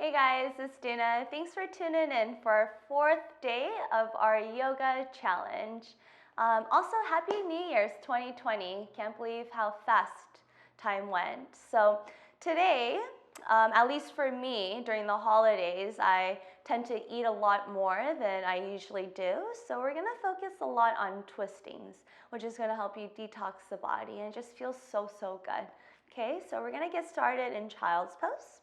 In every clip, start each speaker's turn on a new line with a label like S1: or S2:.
S1: Hey guys, it's Doona. Thanks for tuning in for our 4th day of our yoga challenge. Also, Happy New Year's 2020. Can't believe how fast time went. So today, at least for me, during the holidays, I tend to eat a lot more than I usually do. So we're gonna focus a lot on twistings, which is gonna help you detox the body and it just feels so good. Okay, so we're gonna get started in child's pose.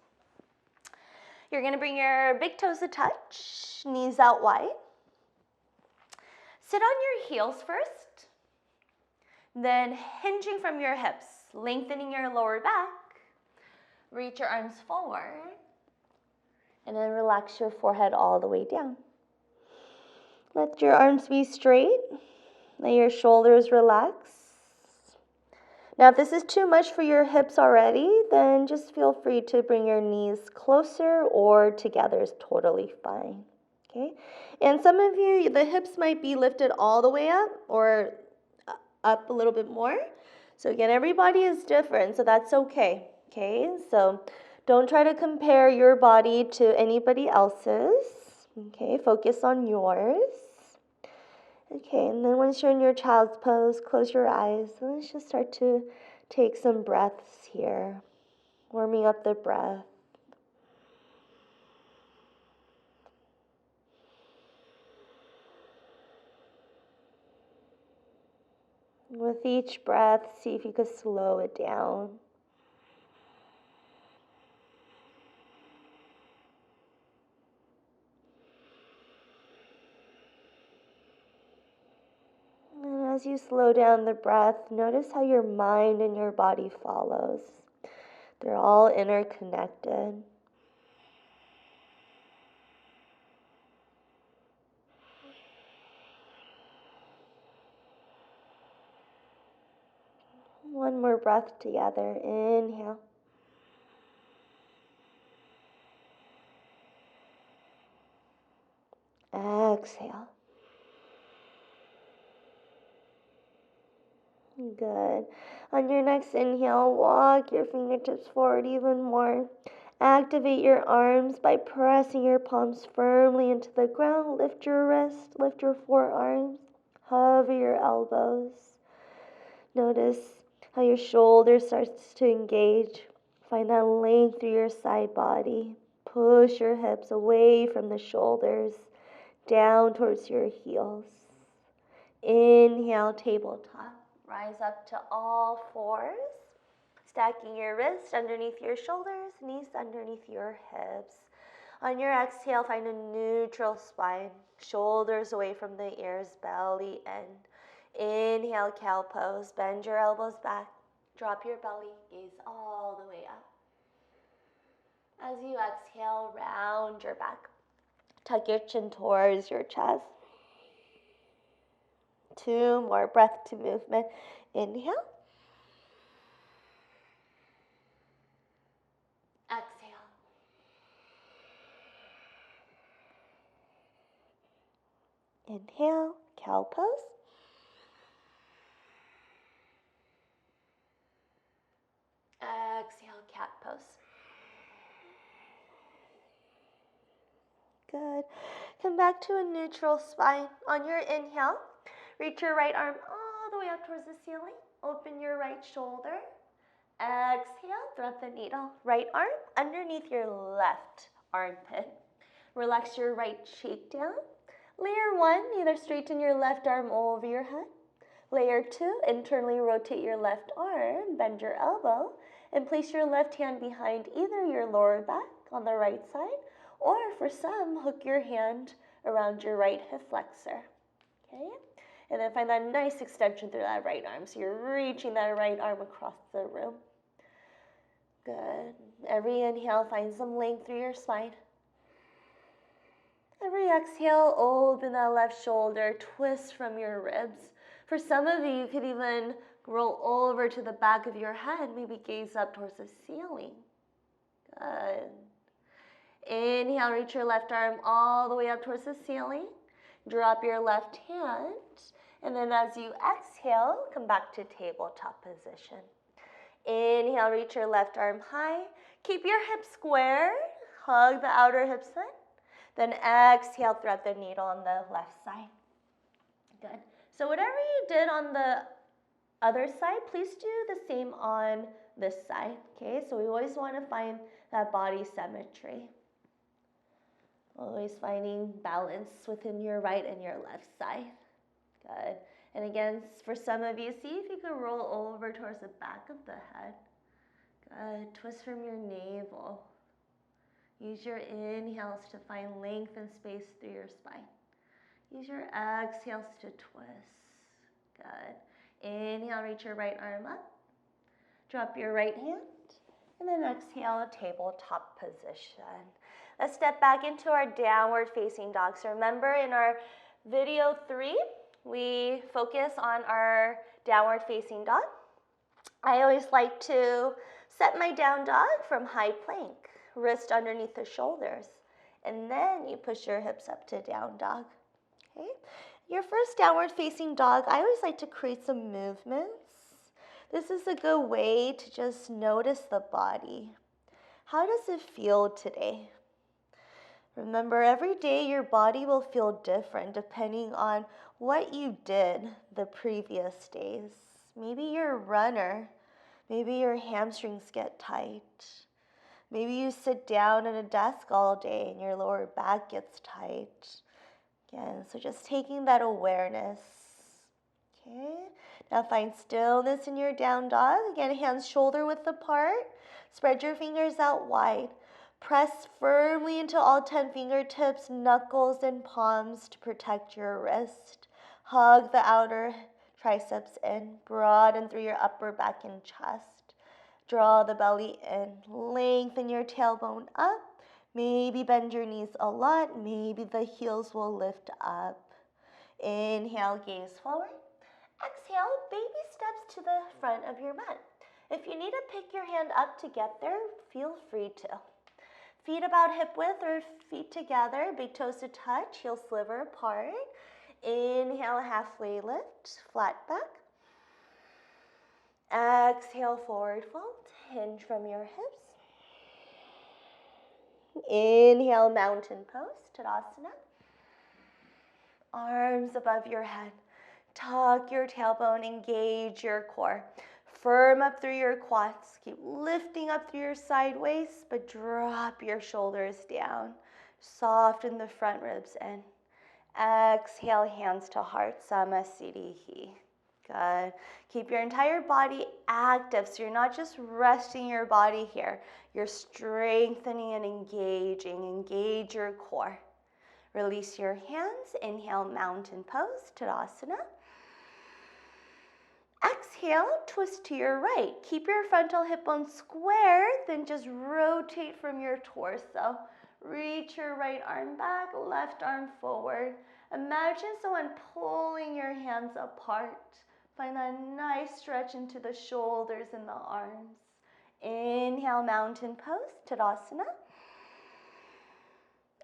S1: You're gonna bring your big toes to touch, knees out wide. Sit on your heels first, then hinging from your hips, lengthening your lower back. Reach your arms forward, and then relax your forehead all the way down. Let your arms be straight, let your shoulders relax. Now, if this is too much for your hips already, then just feel free to bring your knees closer or together is totally fine, okay? And some of you, the hips might be lifted all the way up or up a little bit more. So again, everybody is different, so that's okay, okay? So don't try to compare your body to anybody else's, okay? Focus on yours. Okay, and then once you're in your child's pose, close your eyes. And let's just start to take some breaths here, warming up the breath. With each breath, see if you could slow it down. And as you slow down the breath, notice how your mind and your body follows. They're all interconnected. One more breath together. Inhale. Exhale. Good. On your next inhale, walk your fingertips forward even more. Activate your arms by pressing your palms firmly into the ground. Lift your wrist, lift your forearms, hover your elbows. Notice how your shoulder starts to engage. Find that length through your side body. Push your hips away from the shoulders, down towards your heels. Inhale, tabletop. Rise up to all fours, stacking your wrists underneath your shoulders, knees underneath your hips. On your exhale, find a neutral spine, shoulders away from the ears, belly in. Inhale, cow pose. Bend your elbows back, drop your belly, gaze all the way up. As you exhale, round your back. Tuck your chin towards your chest. 2 more, breath to movement. Inhale. Exhale. Inhale, cow pose. Exhale, cat pose. Good. Come back to a neutral spine. On your inhale, reach your right arm all the way up towards the ceiling. Open your right shoulder. Exhale, thread the needle. Right arm underneath your left armpit. Relax your right cheek down. Layer 1, either straighten your left arm over your head. Layer 2, internally rotate your left arm, bend your elbow, and place your left hand behind either your lower back on the right side, or for some, hook your hand around your right hip flexor. Okay? And then find that nice extension through that right arm. So you're reaching that right arm across the room. Good. Every inhale, find some length through your spine. Every exhale, open that left shoulder, twist from your ribs. For some of you, you could even roll over to the back of your head, maybe gaze up towards the ceiling. Good. Inhale, reach your left arm all the way up towards the ceiling. Drop your left hand. And then as you exhale, come back to tabletop position. Inhale, reach your left arm high. Keep your hips square. Hug the outer hips in. Then exhale, thread the needle on the left side. Good. So whatever you did on the other side, please do the same on this side, okay? So we always want to find that body symmetry. Always finding balance within your right and your left side. Good. And again, for some of you, see if you can roll over towards the back of the head. Good. Twist from your navel. Use your inhales to find length and space through your spine. Use your exhales to twist. Good. Inhale, reach your right arm up. Drop your right hand. And then exhale, tabletop position. Let's step back into our downward facing dog. So remember in our video 3, we focus on our downward facing dog. I always like to set my down dog from high plank, wrist underneath the shoulders, and then you push your hips up to down dog. Okay? Your first downward facing dog, I always like to create some movements. This is a good way to just notice the body. How does it feel today? Remember, every day your body will feel different depending on what you did the previous days. Maybe you're a runner. Maybe your hamstrings get tight. Maybe you sit down at a desk all day and your lower back gets tight. Again, so just taking that awareness. Okay, now find stillness in your down dog. Again, hands shoulder width apart. Spread your fingers out wide. Press firmly into all 10 fingertips, knuckles, and palms to protect your wrist. Hug the outer triceps in. Broaden through your upper back and chest. Draw the belly in. Lengthen your tailbone up. Maybe bend your knees a lot. Maybe the heels will lift up. Inhale, gaze forward. Exhale, baby steps to the front of your mat. If you need to pick your hand up to get there, feel free to. Feet about hip width or feet together, big toes to touch, heels sliver apart. Inhale, halfway lift, flat back. Exhale, forward fold, hinge from your hips. Inhale, mountain pose, Tadasana. Arms above your head. Tuck your tailbone, engage your core. Firm up through your quads. Keep lifting up through your side waist, but drop your shoulders down. Soften the front ribs in. Exhale, hands to heart, Samasthiti. Good. Keep your entire body active, so you're not just resting your body here. You're strengthening and engaging. Engage your core. Release your hands. Inhale, mountain pose, Tadasana. Exhale, twist to your right. Keep your frontal hip bone square, then just rotate from your torso. Reach your right arm back, left arm forward. Imagine someone pulling your hands apart. Find a nice stretch into the shoulders and the arms. Inhale, mountain pose, Tadasana.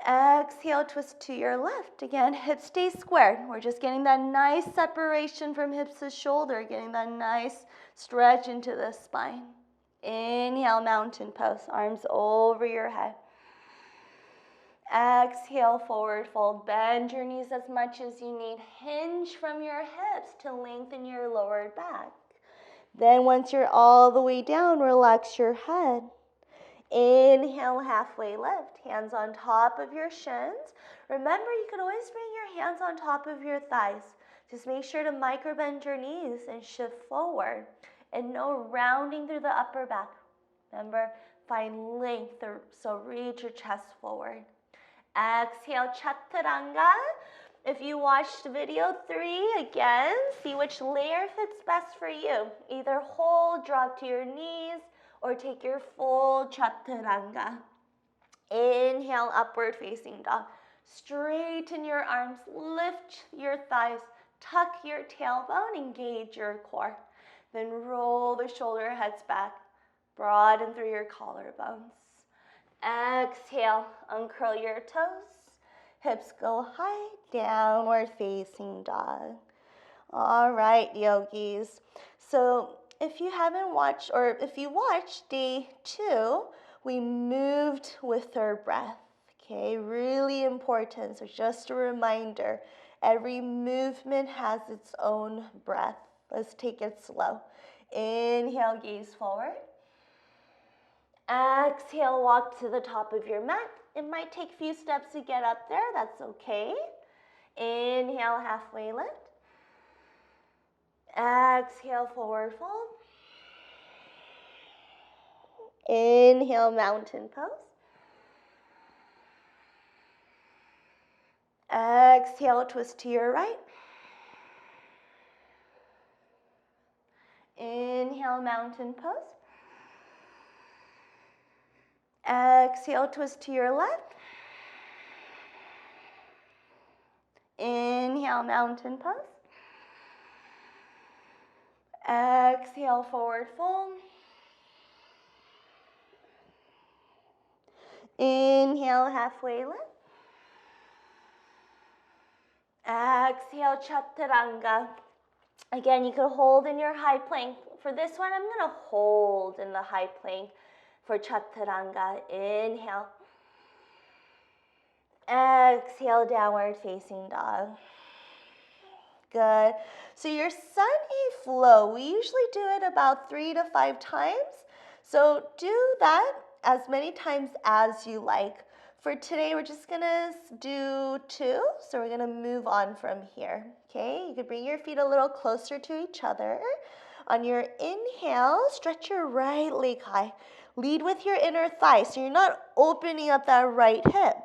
S1: Exhale, twist to your left. Again, hips stay squared. We're just getting that nice separation from hips to shoulder, getting that nice stretch into the spine. Inhale, mountain pose, arms over your head. Exhale, forward fold. Bend your knees as much as you need. Hinge from your hips to lengthen your lower back. Then once you're all the way down, relax your head. Inhale, halfway lift, hands on top of your shins. Remember, you can always bring your hands on top of your thighs. Just make sure to micro bend your knees and shift forward. And no rounding through the upper back. Remember, find length, so reach your chest forward. Exhale, Chaturanga. If you watched video 3, again, see which layer fits best for you. Either hold, drop to your knees, or take your full Chaturanga. Inhale, upward facing dog. Straighten your arms, lift your thighs, tuck your tailbone, engage your core. Then roll the shoulder heads back, broaden through your collarbones. Exhale, uncurl your toes, hips go high, downward facing dog. All right, yogis. So if you haven't watched, or if you watched day 2, we moved with our breath. Okay, really important. So just a reminder, every movement has its own breath. Let's take it slow. Inhale, gaze forward. Exhale, walk to the top of your mat. It might take a few steps to get up there. That's okay. Inhale, halfway lift. Exhale, forward fold. Inhale, mountain pose. Exhale, twist to your right. Inhale, mountain pose. Exhale, twist to your left. Inhale, mountain pose. Exhale, forward fold. Inhale, halfway lift. Exhale, chaturanga. Again, you could hold in your high plank. For this one, I'm going to hold in the high plank for chaturanga. Inhale. Exhale, downward facing dog. Good. So your Sun A flow, we usually do it about 3 to 5 times. So do that as many times as you like. For today, we're just gonna do 2. So we're gonna move on from here. Okay, you can bring your feet a little closer to each other. On your inhale, stretch your right leg high. Lead with your inner thigh, so you're not opening up that right hip.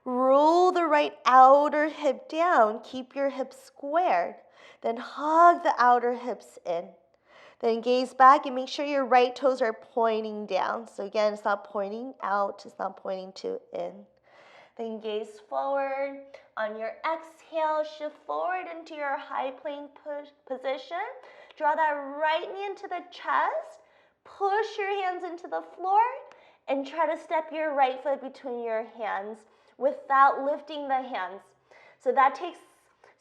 S1: Roll the right outer hip down. Keep your hips squared. Then hug the outer hips in. Then gaze back and make sure your right toes are pointing down. So again, it's not pointing out, it's not pointing to in. Then gaze forward. On your exhale, shift forward into your high plank position. Draw that right knee into the chest. Push your hands into the floor and try to step your right foot between your hands without lifting the hands. So that takes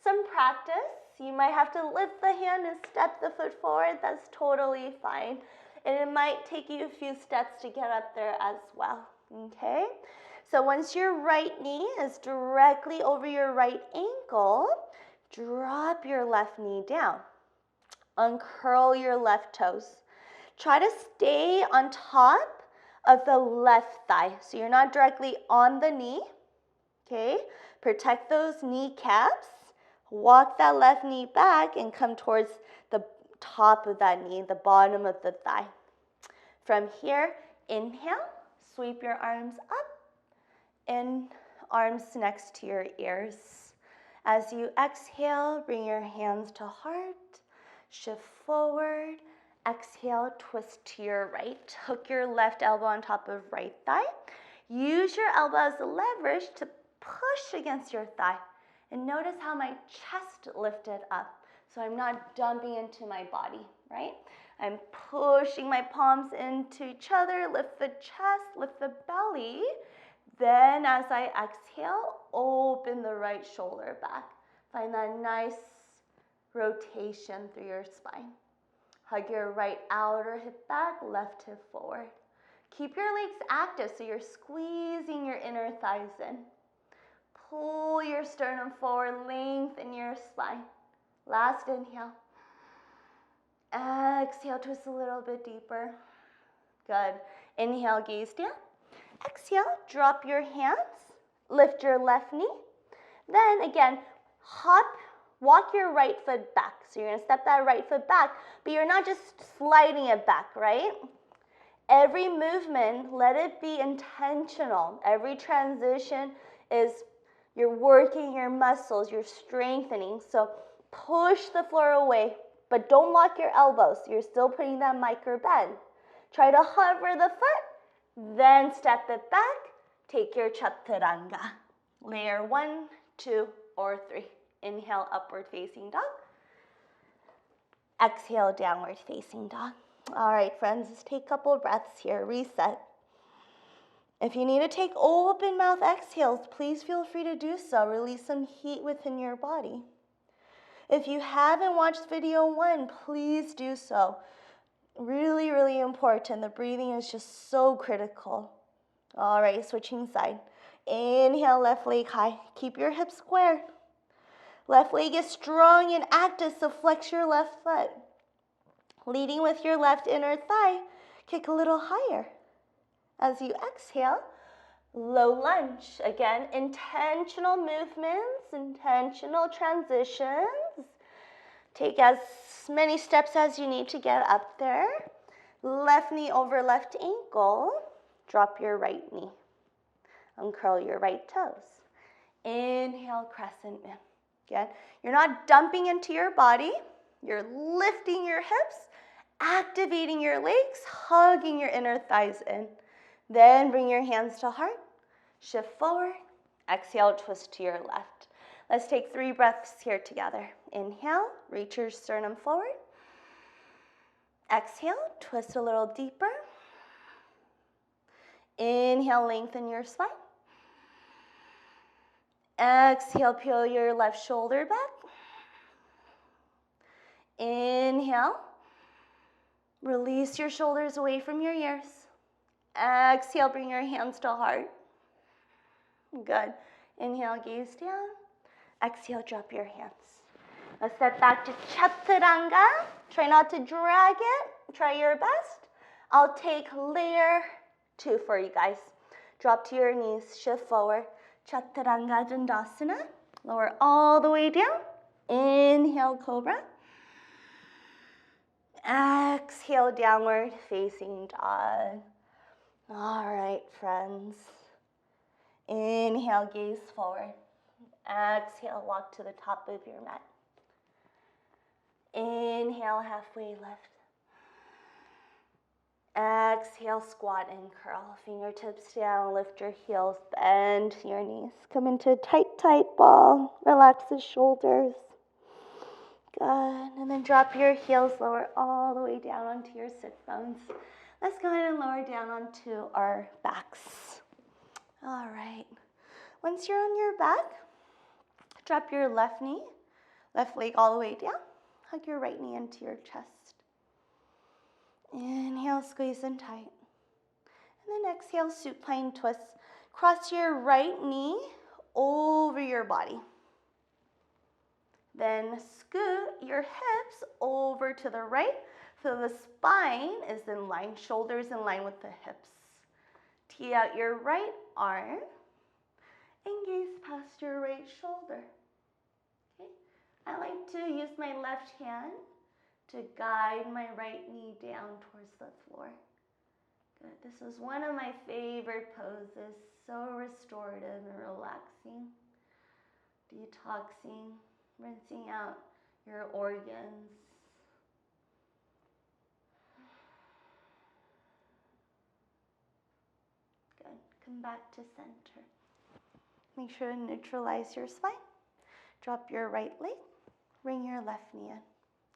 S1: some practice. You might have to lift the hand and step the foot forward. That's totally fine. And it might take you a few steps to get up there as well, okay? So once your right knee is directly over your right ankle, drop your left knee down. Uncurl your left toes. Try to stay on top of the left thigh. So you're not directly on the knee, okay? Protect those kneecaps. Walk that left knee back and come towards the top of that knee, the bottom of the thigh. From here, inhale, sweep your arms up and arms next to your ears. As you exhale, bring your hands to heart, shift forward, exhale, twist to your right. Hook your left elbow on top of right thigh. Use your elbow as a leverage to push against your thigh. And notice how my chest lifted up. So I'm not dumping into my body, right? I'm pushing my palms into each other, lift the chest, lift the belly. Then as I exhale, open the right shoulder back. Find that nice rotation through your spine. Hug your right outer hip back, left hip forward. Keep your legs active so you're squeezing your inner thighs in. Pull your sternum forward, lengthen your spine. Last inhale. Exhale, twist a little bit deeper. Good. Inhale, gaze down. Exhale, drop your hands. Lift your left knee. Then again, walk your right foot back. So you're going to step that right foot back, but you're not just sliding it back, right? Every movement, let it be intentional. Every transition is you're working your muscles, you're strengthening. So push the floor away, but don't lock your elbows. You're still putting that micro bend. Try to hover the foot, then step it back. Take your chaturanga. Layer 1, 2, or 3. Inhale, upward facing dog. Exhale, downward facing dog. All right, friends, let's take a couple of breaths here. Reset. If you need to take open mouth exhales, please feel free to do so. Release some heat within your body. If you haven't watched video 1, please do so. Really, really important. The breathing is just so critical. All right, switching side. Inhale, left leg high. Keep your hips square. Left leg is strong and active, so flex your left foot. Leading with your left inner thigh, kick a little higher. As you exhale, low lunge. Again, intentional movements, intentional transitions. Take as many steps as you need to get up there. Left knee over left ankle. Drop your right knee. Uncurl your right toes. Inhale, crescent moon. Again, you're not dumping into your body. You're lifting your hips, activating your legs, hugging your inner thighs in. Then bring your hands to heart. Shift forward. Exhale, twist to your left. Let's take 3 breaths here together. Inhale, reach your sternum forward. Exhale, twist a little deeper. Inhale, lengthen your spine. Exhale, peel your left shoulder back. Inhale, release your shoulders away from your ears. Exhale, bring your hands to heart. Good. Inhale, gaze down. Exhale, drop your hands. Let's step back to chaturanga. Try not to drag it. Try your best. I'll take layer 2 for you guys. Drop to your knees, shift forward. Chaturanga Dandasana. Lower all the way down. Inhale, cobra. Exhale, downward facing dog. All right, friends. Inhale, gaze forward. Exhale, walk to the top of your mat. Inhale, halfway lift. Exhale, squat and curl. Fingertips down, lift your heels, bend your knees. Come into a tight, tight ball. Relax the shoulders. Good. And then drop your heels, lower all the way down onto your sit bones. Let's go ahead and lower down onto our backs. All right. Once you're on your back, drop your left knee, left leg all the way down. Hug your right knee into your chest. Inhale, squeeze in tight. And then exhale, supine twist. Cross your right knee over your body. Then scoot your hips over to the right so the spine is in line, shoulders in line with the hips. Tee out your right arm and gaze past your right shoulder. Okay? I like to use my left hand to guide my right knee down towards the floor. Good. This is one of my favorite poses, so restorative and relaxing, detoxing, rinsing out your organs. Good. Come back to center. Make sure to neutralize your spine. Drop your right leg. Bring your left knee in.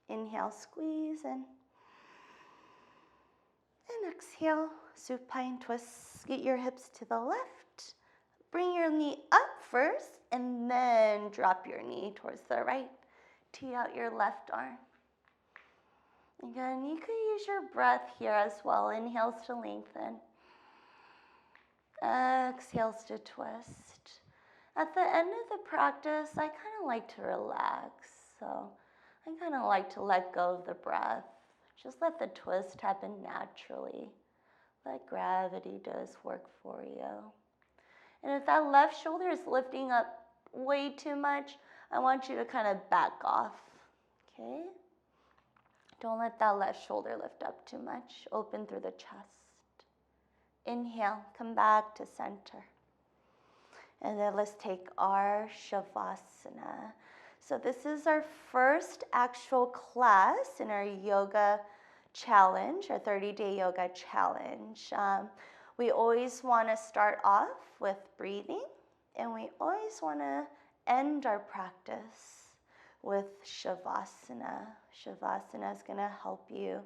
S1: Inhale, squeeze in. And exhale, supine twist. Get your hips to the left. Bring your knee up first, and then drop your knee towards the right. Tee out your left arm. Again, you could use your breath here as well. Inhales to lengthen. Exhales to twist. At the end of the practice, I kind of like to relax. So I kind of like to let go of the breath. Just let the twist happen naturally. Let gravity does work for you. And if that left shoulder is lifting up way too much, I want you to kind of back off, okay? Don't let that left shoulder lift up too much. Open through the chest. Inhale, come back to center. And then let's take our Savasana. So this is our first actual class in our yoga challenge, our 30-day yoga challenge. We always want to start off with breathing, and we always want to end our practice with Savasana. Savasana is going to help you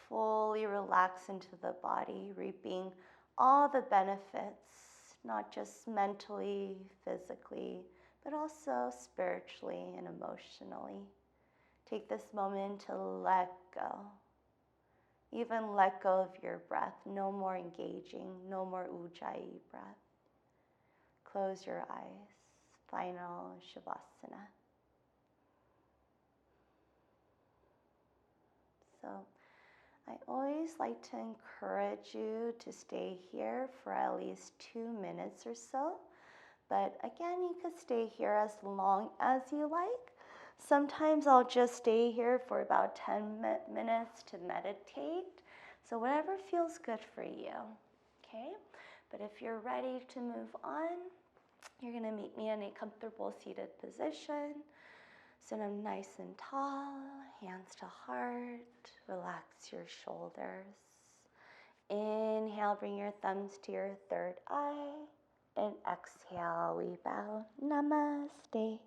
S1: fully relax into the body, reaping all the benefits, not just mentally, physically, but also spiritually and emotionally. Take this moment to let go. Even let go of your breath. No more engaging, no more ujjayi breath. Close your eyes. Final Savasana. So I always like to encourage you to stay here for at least 2 minutes or so. But again, you could stay here as long as you like. Sometimes I'll just stay here for about 10 minutes to meditate. So whatever feels good for you, okay? But if you're ready to move on, you're gonna meet me in a comfortable seated position. Sit up nice and tall, hands to heart, relax your shoulders. Inhale, bring your thumbs to your third eye. And exhale, we bow. Namaste.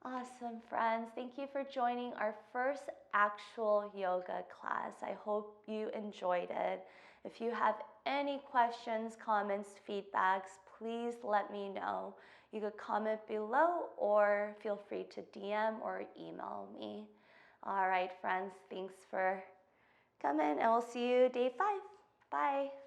S1: Awesome, friends. Thank you for joining our first actual yoga class. I hope you enjoyed it. If you have any questions, comments, feedbacks, please let me know. You could comment below or feel free to DM or email me. All right, friends. Thanks for coming, and we'll see you day 5. Bye.